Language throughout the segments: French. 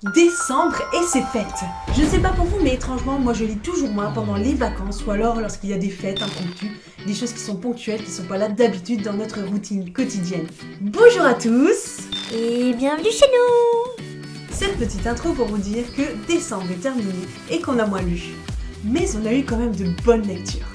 Décembre et c'est fêtes. Je ne sais pas pour vous, mais étrangement, moi je lis toujours moins pendant les vacances ou alors lorsqu'il y a des fêtes impromptues, des choses qui sont ponctuelles, qui sont pas là d'habitude dans notre routine quotidienne. Bonjour à tous et bienvenue chez nous. Cette petite intro pour vous dire que décembre est terminé et qu'on a moins lu. Mais on a eu quand même de bonnes lectures.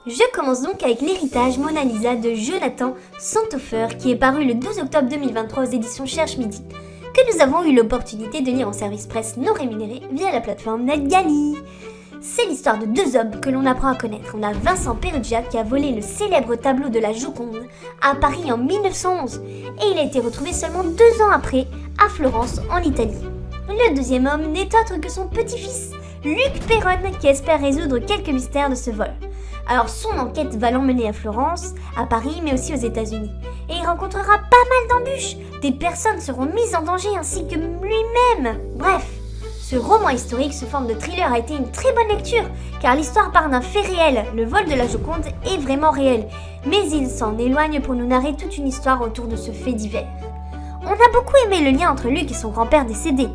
Je commence donc avec l'héritage Mona Lisa de Jonathan Santhofer qui est paru le 12 octobre 2023 aux éditions Cherche Midi, que nous avons eu l'opportunité de lire en service presse non rémunéré via la plateforme NetGalley. C'est l'histoire de deux hommes que l'on apprend à connaître. On a Vincent Peruggia qui a volé le célèbre tableau de la Joconde à Paris en 1911 et il a été retrouvé seulement 2 ans après à Florence en Italie. Le deuxième homme n'est autre que son petit-fils, Luc Perron, qui espère résoudre quelques mystères de ce vol. Alors son enquête va l'emmener à Florence, à Paris, mais aussi aux États-Unis. Et il rencontrera pas mal d'embûches. Des personnes seront mises en danger ainsi que lui-même. Bref, ce roman historique sous forme de thriller a été une très bonne lecture, car l'histoire part d'un fait réel. Le vol de la Joconde est vraiment réel, mais il s'en éloigne pour nous narrer toute une histoire autour de ce fait divers. On a beaucoup aimé le lien entre Luc et son grand-père décédé.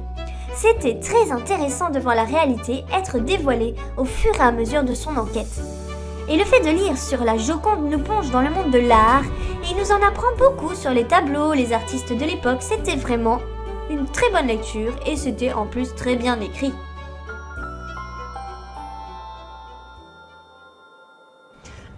C'était très intéressant de voir la réalité être dévoilée au fur et à mesure de son enquête. Et le fait de lire sur la Joconde nous plonge dans le monde de l'art et nous en apprend beaucoup sur les tableaux, les artistes de l'époque. C'était vraiment une très bonne lecture et c'était en plus très bien écrit.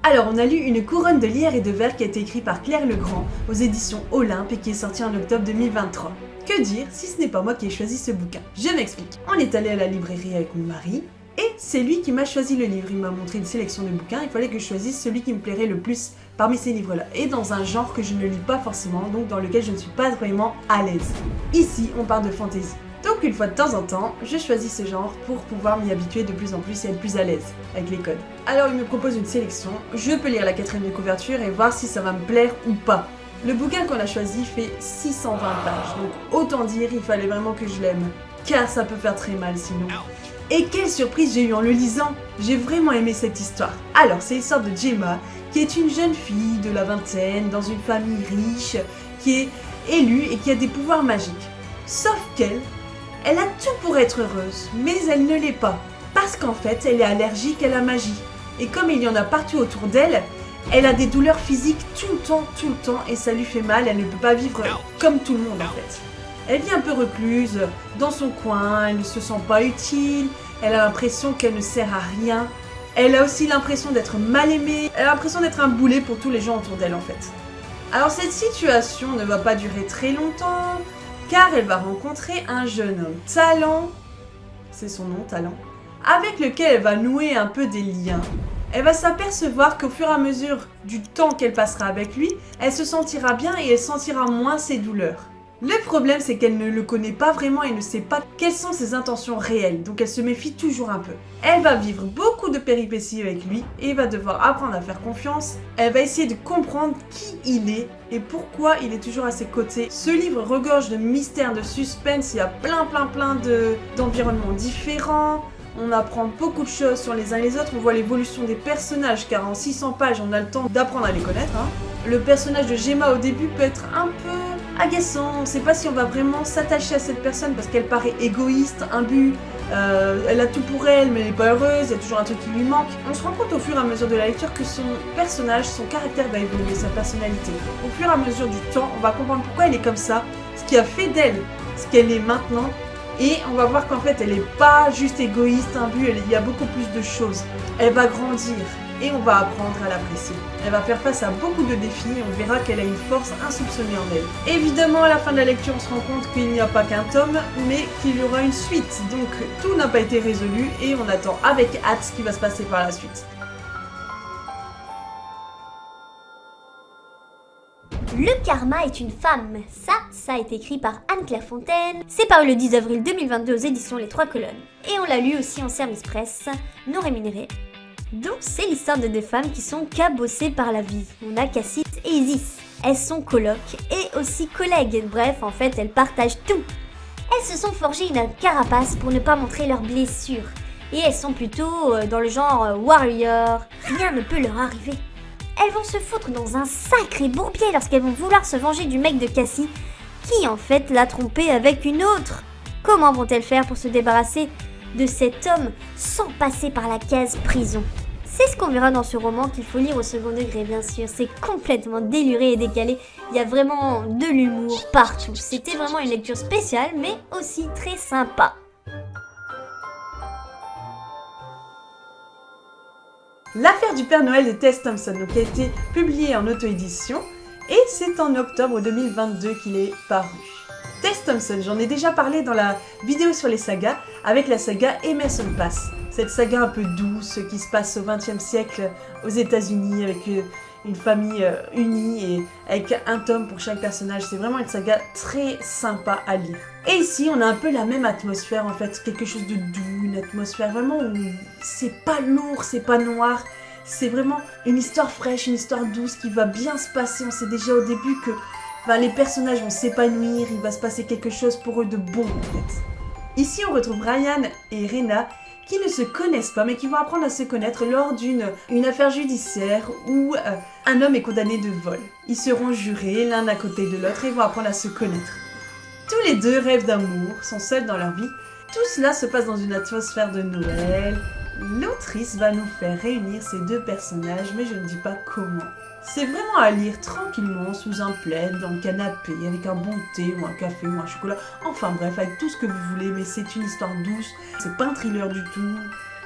Alors, on a lu Une couronne de lierre et de verre qui a été écrit par Claire Legrand aux éditions Olympe et qui est sorti en octobre 2023. Que dire si ce n'est pas moi qui ai choisi ce bouquin? Je m'explique. On est allé à la librairie avec mon mari et c'est lui qui m'a choisi le livre. Il m'a montré une sélection de bouquins, il fallait que je choisisse celui qui me plairait le plus parmi ces livres-là. Et dans un genre que je ne lis pas forcément, donc dans lequel je ne suis pas vraiment à l'aise. Ici, on parle de fantasy. Donc une fois de temps en temps, je choisis ce genre pour pouvoir m'y habituer de plus en plus et être plus à l'aise avec les codes. Alors il me propose une sélection, je peux lire la 4e de couverture et voir si ça va me plaire ou pas. Le bouquin qu'on a choisi fait 620 pages, donc autant dire il fallait vraiment que je l'aime, car ça peut faire très mal sinon. Et quelle surprise j'ai eu en le lisant! J'ai vraiment aimé cette histoire. Alors c'est l'histoire de Gemma, qui est une jeune fille de la vingtaine, dans une famille riche, qui est élue et qui a des pouvoirs magiques. Sauf elle a tout pour être heureuse, mais elle ne l'est pas, parce qu'en fait, elle est allergique à la magie. Et comme il y en a partout autour d'elle, elle a des douleurs physiques tout le temps, et ça lui fait mal, elle ne peut pas vivre comme tout le monde en fait. Elle vit un peu recluse, dans son coin, elle ne se sent pas utile, elle a l'impression qu'elle ne sert à rien. Elle a aussi l'impression d'être mal aimée, elle a l'impression d'être un boulet pour tous les gens autour d'elle en fait. Alors cette situation ne va pas durer très longtemps, car elle va rencontrer un jeune homme Talent, c'est son nom, Talent, avec lequel elle va nouer un peu des liens. Elle va s'apercevoir qu'au fur et à mesure du temps qu'elle passera avec lui, elle se sentira bien et elle sentira moins ses douleurs. Le problème, c'est qu'elle ne le connaît pas vraiment et ne sait pas quelles sont ses intentions réelles, donc elle se méfie toujours un peu. Elle va vivre beaucoup de péripéties avec lui et va devoir apprendre à faire confiance. Elle va essayer de comprendre qui il est et pourquoi il est toujours à ses côtés. Ce livre regorge de mystères, de suspense, il y a plein d'environnements différents. On apprend beaucoup de choses sur les uns et les autres, on voit l'évolution des personnages car en 600 pages on a le temps d'apprendre à les connaître. Le personnage de Gemma au début peut être un peu agaçant, on ne sait pas si on va vraiment s'attacher à cette personne parce qu'elle paraît égoïste, imbue, elle a tout pour elle mais elle n'est pas heureuse, il y a toujours un truc qui lui manque. On se rend compte au fur et à mesure de la lecture que son personnage, son caractère va évoluer, sa personnalité. Au fur et à mesure du temps, on va comprendre pourquoi elle est comme ça, ce qui a fait d'elle ce qu'elle est maintenant. Et on va voir qu'en fait, elle n'est pas juste égoïste, imbue, il y a beaucoup plus de choses. Elle va grandir et on va apprendre à l'apprécier. Elle va faire face à beaucoup de défis et on verra qu'elle a une force insoupçonnée en elle. Évidemment, à la fin de la lecture, on se rend compte qu'il n'y a pas qu'un tome, mais qu'il y aura une suite. Donc, tout n'a pas été résolu et on attend avec hâte ce qui va se passer par la suite. Le karma est une femme. Ça a été écrit par Anne-Claire Fontaine. C'est paru le 10 avril 2022 aux éditions Les Trois Colonnes. Et on l'a lu aussi en service presse, non rémunéré. Donc c'est l'histoire de deux femmes qui sont cabossées par la vie. On a Cassie et Isis. Elles sont colocs et aussi collègues. Bref, en fait, elles partagent tout. Elles se sont forgées une carapace pour ne pas montrer leurs blessures. Et elles sont plutôt dans le genre warrior. Rien ne peut leur arriver. Elles vont se foutre dans un sacré bourbier lorsqu'elles vont vouloir se venger du mec de Cassie qui en fait l'a trompé avec une autre. Comment vont-elles faire pour se débarrasser de cet homme sans passer par la case prison? C'est ce qu'on verra dans ce roman qu'il faut lire au second degré, bien sûr. C'est complètement déluré et décalé. Il y a vraiment de l'humour partout. C'était vraiment une lecture spéciale, mais aussi très sympa. L'affaire du Père Noël de Tess Thompson, donc, a été publiée en auto-édition et c'est en octobre 2022 qu'il est paru. Tess Thompson, j'en ai déjà parlé dans la vidéo sur les sagas avec la saga Emerson Pass. Cette saga un peu douce qui se passe au XXe siècle aux États-Unis avec une famille unie et avec un tome pour chaque personnage. C'est vraiment une saga très sympa à lire. Et ici, on a un peu la même atmosphère en fait, quelque chose de doux, une atmosphère vraiment où c'est pas lourd, c'est pas noir. C'est vraiment une histoire fraîche, une histoire douce qui va bien se passer. On sait déjà au début que les personnages vont s'épanouir, il va se passer quelque chose pour eux de bon en fait. Ici, on retrouve Ryan et Rena qui ne se connaissent pas mais qui vont apprendre à se connaître lors d'une affaire judiciaire où un homme est condamné de vol. Ils seront jurés l'un à côté de l'autre et vont apprendre à se connaître. Tous les deux rêvent d'amour, sont seuls dans leur vie. Tout cela se passe dans une atmosphère de Noël. L'autrice va nous faire réunir ces deux personnages, mais je ne dis pas comment. C'est vraiment à lire tranquillement, sous un plaid, dans le canapé, avec un bon thé ou un café ou un chocolat. Enfin bref, avec tout ce que vous voulez, mais c'est une histoire douce. C'est pas un thriller du tout.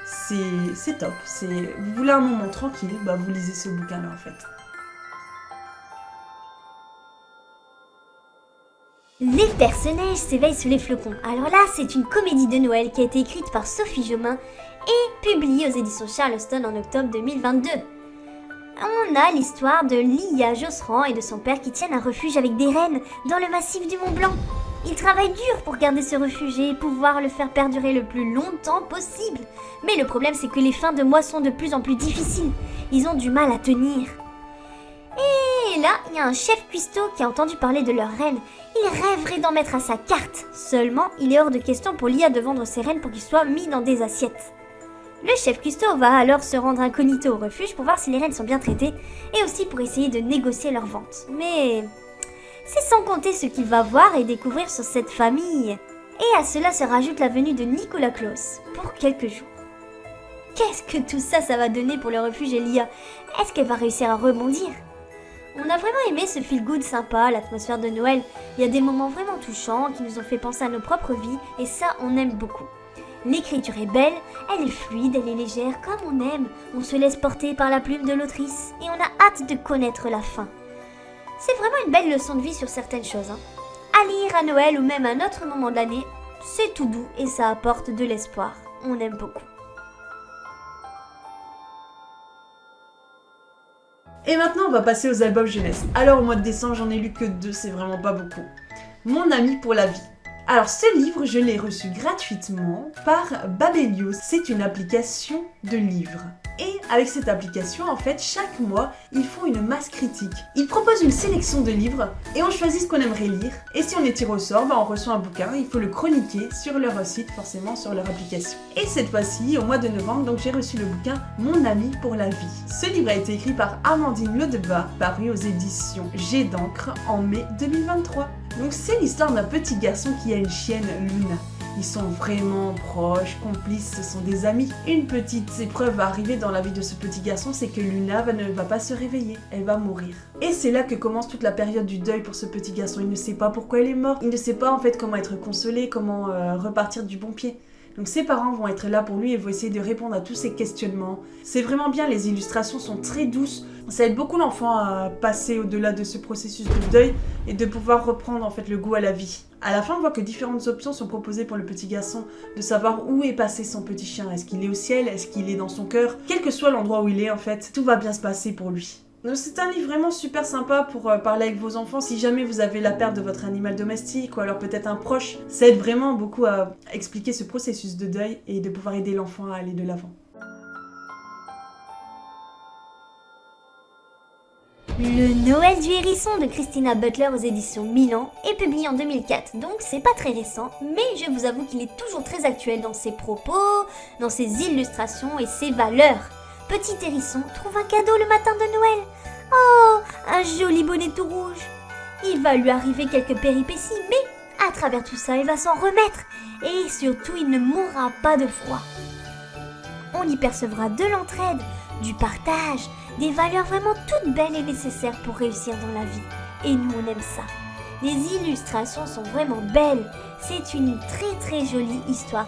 C'est top. Vous voulez un moment tranquille, vous lisez ce bouquin-là en fait. Les personnages s'éveillent sous les flocons. Alors là, c'est une comédie de Noël qui a été écrite par Sophie Jomain et publiée aux éditions Charleston en octobre 2022. On a l'histoire de Lia Josserand et de son père qui tiennent un refuge avec des rennes dans le massif du Mont Blanc. Ils travaillent dur pour garder ce refuge et pouvoir le faire perdurer le plus longtemps possible. Mais le problème, c'est que les fins de mois sont de plus en plus difficiles. Ils ont du mal à tenir. Et là, il y a un chef cuistot qui a entendu parler de leurs rennes. Il rêverait d'en mettre à sa carte. Seulement, il est hors de question pour Lia de vendre ses rennes pour qu'ils soient mis dans des assiettes. Le chef cuistot va alors se rendre incognito au refuge pour voir si les rennes sont bien traitées et aussi pour essayer de négocier leur vente. Mais c'est sans compter ce qu'il va voir et découvrir sur cette famille. Et à cela se rajoute la venue de Nicolas Claus pour quelques jours. Qu'est-ce que tout ça va donner pour le refuge et Lia? Est-ce qu'elle va réussir à rebondir? On a vraiment aimé ce feel-good sympa, l'atmosphère de Noël. Il y a des moments vraiment touchants qui nous ont fait penser à nos propres vies et ça, on aime beaucoup. L'écriture est belle, elle est fluide, elle est légère comme on aime. On se laisse porter par la plume de l'autrice et on a hâte de connaître la fin. C'est vraiment une belle leçon de vie sur certaines choses. À lire à Noël ou même à un autre moment de l'année, c'est tout doux et ça apporte de l'espoir. On aime beaucoup. Et maintenant, on va passer aux albums jeunesse. Alors, au mois de décembre, j'en ai lu que 2, c'est vraiment pas beaucoup. Mon ami pour la vie. Alors, ce livre, je l'ai reçu gratuitement par Babelio. C'est une application de livres. Et avec cette application, en fait, chaque mois, ils font une masse critique. Ils proposent une sélection de livres et on choisit ce qu'on aimerait lire. Et si on est tiré au sort, on reçoit un bouquin. Il faut le chroniquer sur leur site, forcément sur leur application. Et cette fois-ci, au mois de novembre, donc j'ai reçu le bouquin Mon ami pour la vie. Ce livre a été écrit par Amandine Ledebat, paru aux éditions Jet d'encre en mai 2023. Donc c'est l'histoire d'un petit garçon qui a une chienne, Luna. Ils sont vraiment proches, complices, ce sont des amis. Une petite épreuve va arriver dans la vie de ce petit garçon, c'est que Luna ne va pas se réveiller, elle va mourir. Et c'est là que commence toute la période du deuil pour ce petit garçon. Il ne sait pas pourquoi elle est morte, il ne sait pas en fait comment être consolé, comment repartir du bon pied. Donc ses parents vont être là pour lui et vont essayer de répondre à tous ses questionnements. C'est vraiment bien, les illustrations sont très douces. Ça aide beaucoup l'enfant à passer au-delà de ce processus de deuil et de pouvoir reprendre en fait le goût à la vie. À la fin, on voit que différentes options sont proposées pour le petit garçon, de savoir où est passé son petit chien. Est-ce qu'il est au ciel? Est-ce qu'il est dans son cœur? Quel que soit l'endroit où il est en fait, tout va bien se passer pour lui. Donc c'est un livre vraiment super sympa pour parler avec vos enfants. Si jamais vous avez la perte de votre animal domestique ou alors peut-être un proche, ça aide vraiment beaucoup à expliquer ce processus de deuil et de pouvoir aider l'enfant à aller de l'avant. Le Noël du hérisson de Christina Butler aux éditions Milan est publié en 2004, donc c'est pas très récent, mais je vous avoue qu'il est toujours très actuel dans ses propos, dans ses illustrations et ses valeurs. Petit hérisson trouve un cadeau le matin de Noël. Oh, un joli bonnet tout rouge. Il va lui arriver quelques péripéties, mais à travers tout ça, il va s'en remettre. Et surtout, il ne mourra pas de froid. On y percevra de l'entraide, du partage, des valeurs vraiment toutes belles et nécessaires pour réussir dans la vie. Et nous, on aime ça. Les illustrations sont vraiment belles. C'est une très jolie histoire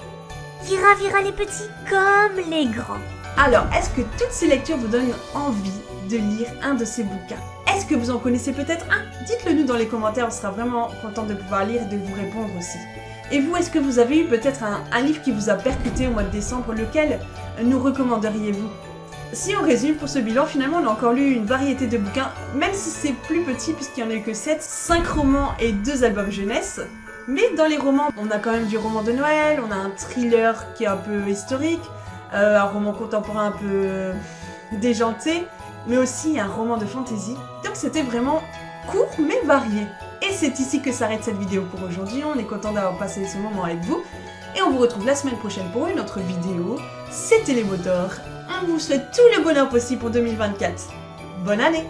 qui ravira les petits comme les grands. Alors, est-ce que toutes ces lectures vous donnent envie de lire un de ces bouquins? Est-ce que vous en connaissez peut-être un? Dites-le nous dans les commentaires, on sera vraiment content de pouvoir lire et de vous répondre aussi. Et vous, est-ce que vous avez eu peut-être un livre qui vous a percuté au mois de décembre? Lequel nous recommanderiez-vous? Si on résume pour ce bilan, finalement on a encore lu une variété de bouquins, même si c'est plus petit puisqu'il n'y en a eu que 7, 5 romans et 2 albums jeunesse. Mais dans les romans, on a quand même du roman de Noël, on a un thriller qui est un peu historique, un roman contemporain un peu déjanté, mais aussi un roman de fantasy. Donc c'était vraiment court mais varié. Et c'est ici que s'arrête cette vidéo pour aujourd'hui. On est content d'avoir passé ce moment avec vous. Et on vous retrouve la semaine prochaine pour une autre vidéo. C'était les mots d'or. On vous souhaite tout le bonheur possible pour 2024. Bonne année!